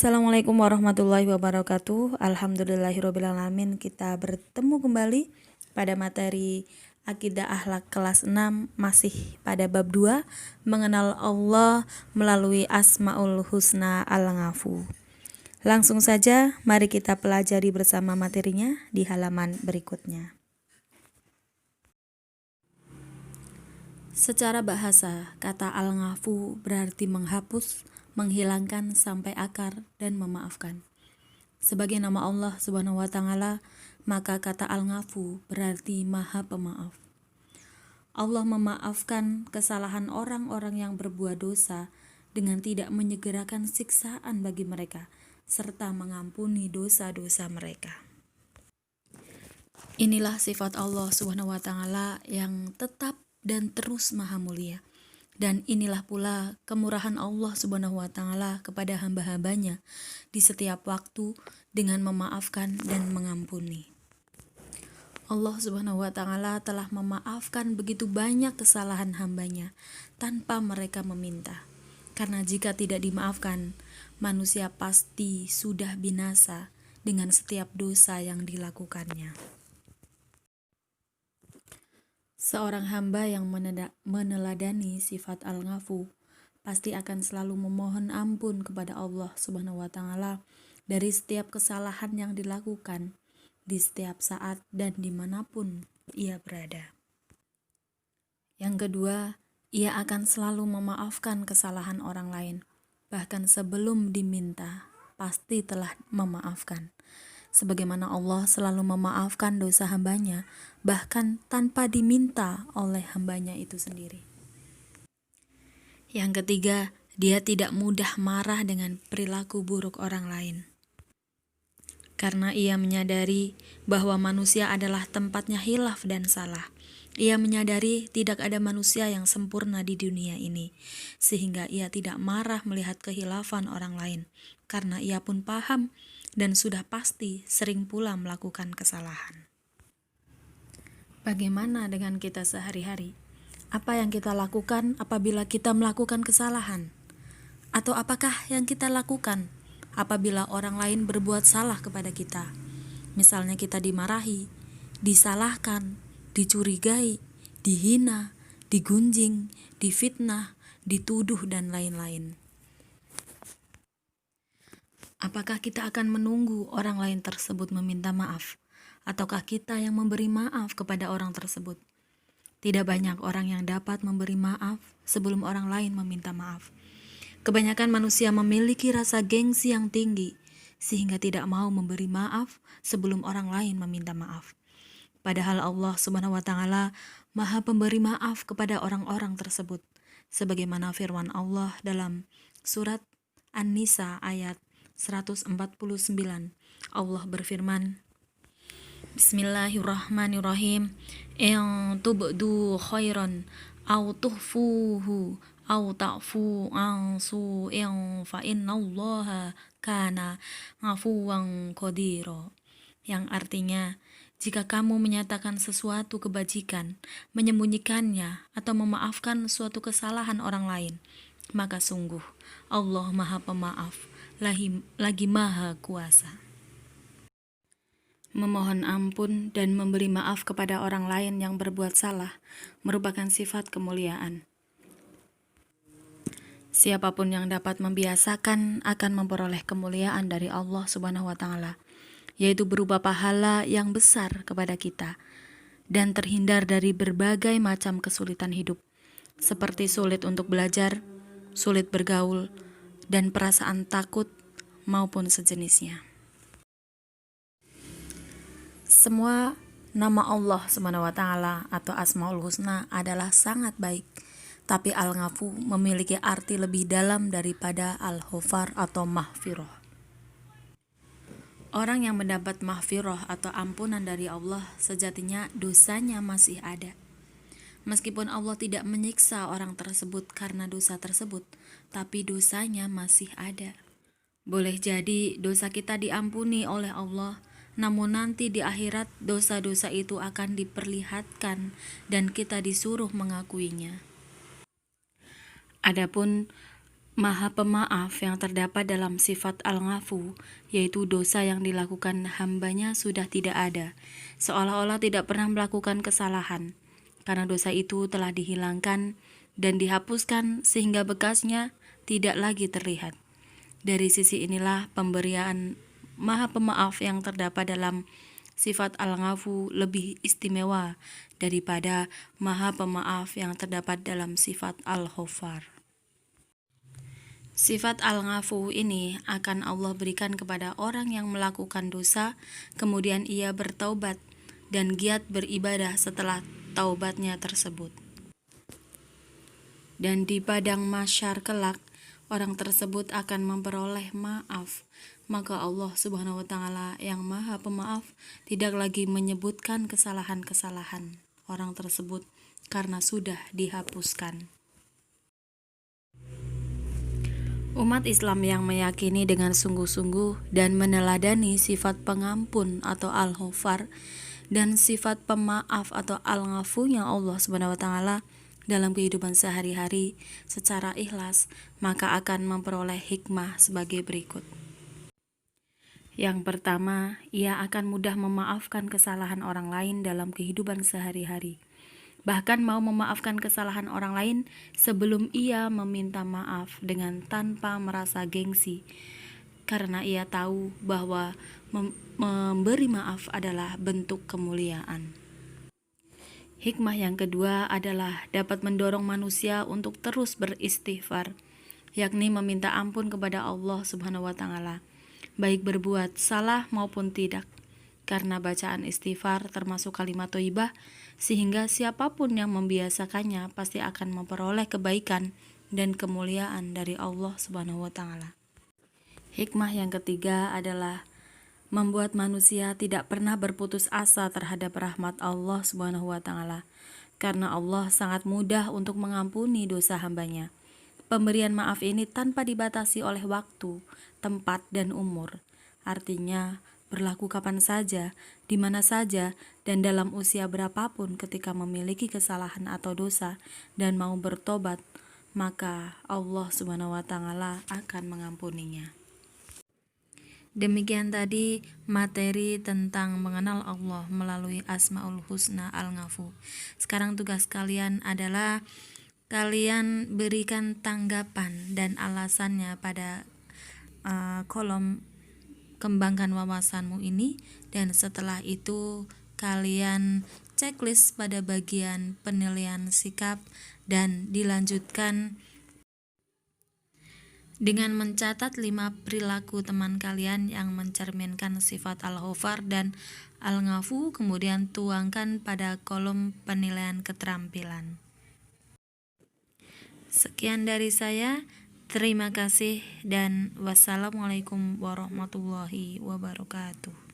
Assalamualaikum warahmatullahi wabarakatuh. Alhamdulillahirrabbilalamin. Kita bertemu kembali pada materi Akidah Akhlak kelas 6, masih pada bab 2, mengenal Allah melalui Asmaul Husna Al-Ghafu. Langsung saja mari kita pelajari bersama materinya di halaman berikutnya. Secara bahasa, kata Al-Ghafu berarti menghapus, menghilangkan sampai akar dan memaafkan. Sebagai nama Allah Subhanahu wa taala, maka kata Al-Ghafu berarti Maha Pemaaf. Allah memaafkan kesalahan orang-orang yang berbuat dosa dengan tidak menyegerakan siksaan bagi mereka serta mengampuni dosa-dosa mereka. Inilah sifat Allah Subhanahu wa taala yang tetap dan terus maha mulia. Dan inilah pula kemurahan Allah Subhanahu wa taala kepada hamba-hambanya di setiap waktu dengan memaafkan dan mengampuni. Allah Subhanahu wa taala telah memaafkan begitu banyak kesalahan hambanya tanpa mereka meminta. Karena jika tidak dimaafkan, manusia pasti sudah binasa dengan setiap dosa yang dilakukannya. Seorang hamba yang meneladani sifat Al-Ghafu pasti akan selalu memohon ampun kepada Allah Subhanahu wa taala dari setiap kesalahan yang dilakukan di setiap saat dan dimanapun ia berada. Yang kedua, ia akan selalu memaafkan kesalahan orang lain, bahkan sebelum diminta pasti telah memaafkan. Sebagaimana Allah selalu memaafkan dosa hambanya, bahkan tanpa diminta oleh hambanya itu sendiri. Yang ketiga, dia tidak mudah marah dengan perilaku buruk orang lain. Karena ia menyadari bahwa manusia adalah tempatnya hilaf dan salah. Ia menyadari tidak ada manusia yang sempurna di dunia ini, sehingga ia tidak marah melihat kehilafan orang lain, karena ia pun paham dan sudah pasti sering pula melakukan kesalahan. Bagaimana dengan kita sehari-hari? Apa yang kita lakukan apabila kita melakukan kesalahan? Atau apakah yang kita lakukan apabila orang lain berbuat salah kepada kita? Misalnya kita dimarahi, disalahkan, dicurigai, dihina, digunjing, difitnah, dituduh, dan lain-lain. Apakah kita akan menunggu orang lain tersebut meminta maaf? Ataukah kita yang memberi maaf kepada orang tersebut? Tidak banyak orang yang dapat memberi maaf sebelum orang lain meminta maaf. Kebanyakan manusia memiliki rasa gengsi yang tinggi, sehingga tidak mau memberi maaf sebelum orang lain meminta maaf. Padahal Allah Subhanahu wa taala Maha Pemberi maaf kepada orang-orang tersebut. Sebagaimana firman Allah dalam surat An-Nisa ayat 149, Allah berfirman, Bismillahirrahmanirrahim, in tubdu khairan aw tuhfuhu aw ta'fu an su'in fa innallaha kana afuwan qadira. Yang artinya, jika kamu menyatakan sesuatu kebajikan, menyembunyikannya atau memaafkan suatu kesalahan orang lain, maka sungguh Allah Maha Pemaaf lagi Maha Kuasa. Memohon ampun dan memberi maaf kepada orang lain yang berbuat salah merupakan sifat kemuliaan. Siapapun yang dapat membiasakan akan memperoleh kemuliaan dari Allah Subhanahu wa taala, yaitu berupa pahala yang besar kepada kita dan terhindar dari berbagai macam kesulitan hidup, seperti sulit untuk belajar, sulit bergaul, dan perasaan takut maupun sejenisnya. Semua nama Allah Subhanahu wa taala atau Asmaul Husna adalah sangat baik, tapi Al-Ghafu memiliki arti lebih dalam daripada Al-Ghafar atau Maghfirah. Orang yang mendapat Maghfirah atau ampunan dari Allah sejatinya dosanya masih ada. Meskipun Allah tidak menyiksa orang tersebut karena dosa tersebut, tapi dosanya masih ada. Boleh jadi dosa kita diampuni oleh Allah, namun nanti di akhirat dosa-dosa itu akan diperlihatkan dan kita disuruh mengakuinya. Adapun Maha Pemaaf yang terdapat dalam sifat Al-Ghafu, yaitu dosa yang dilakukan hambanya sudah tidak ada, seolah-olah tidak pernah melakukan kesalahan, karena dosa itu telah dihilangkan dan dihapuskan sehingga bekasnya tidak lagi terlihat. Dari sisi inilah pemberian Maha Pemaaf yang terdapat dalam sifat Al-Ghafu lebih istimewa daripada Maha Pemaaf yang terdapat dalam sifat Al-Ghaffar. Sifat Al-Ghafu ini akan Allah berikan kepada orang yang melakukan dosa, kemudian ia bertaubat dan giat beribadah setelah taubatnya tersebut. Dan di padang mahsyar kelak, orang tersebut akan memperoleh maaf. Maka Allah Subhanahu wa Ta'ala yang Maha Pemaaf tidak lagi menyebutkan kesalahan-kesalahan orang tersebut karena sudah dihapuskan. Umat Islam yang meyakini dengan sungguh-sungguh dan meneladani sifat pengampun atau Al-Ghaffar dan sifat pemaaf atau Al-Ghafu yang Allah Subhanahu wa Ta'ala dalam kehidupan sehari-hari secara ikhlas, maka akan memperoleh hikmah sebagai berikut. Yang pertama, ia akan mudah memaafkan kesalahan orang lain dalam kehidupan sehari-hari. Bahkan mau memaafkan kesalahan orang lain sebelum ia meminta maaf dengan tanpa merasa gengsi, karena ia tahu bahwa memberi maaf adalah bentuk kemuliaan. Hikmah yang kedua adalah dapat mendorong manusia untuk terus beristighfar, yakni meminta ampun kepada Allah Subhanahu wa Ta'ala, baik berbuat salah maupun tidak. Karena bacaan istighfar termasuk kalimat thayyibah, sehingga siapapun yang membiasakannya pasti akan memperoleh kebaikan dan kemuliaan dari Allah Subhanahu wa Ta'ala. Hikmah yang ketiga adalah membuat manusia tidak pernah berputus asa terhadap rahmat Allah Subhanahu wa Ta'ala, karena Allah sangat mudah untuk mengampuni dosa hambanya. Pemberian maaf ini tanpa dibatasi oleh waktu, tempat, dan umur. Artinya, berlaku kapan saja, di mana saja, dan dalam usia berapapun ketika memiliki kesalahan atau dosa dan mau bertobat, maka Allah Subhanahu wa Ta'ala akan mengampuninya. Demikian tadi materi tentang mengenal Allah melalui Asmaul Husna Al-Ghafu. Sekarang tugas kalian adalah kalian berikan tanggapan dan alasannya pada kolom kembangkan wawasanmu ini, dan setelah itu kalian checklist pada bagian penilaian sikap dan dilanjutkan dengan mencatat 5 perilaku teman kalian yang mencerminkan sifat Al-Ghaffar dan Al-Ghafu, kemudian tuangkan pada kolom penilaian keterampilan. Sekian dari saya, terima kasih dan wassalamualaikum warahmatullahi wabarakatuh.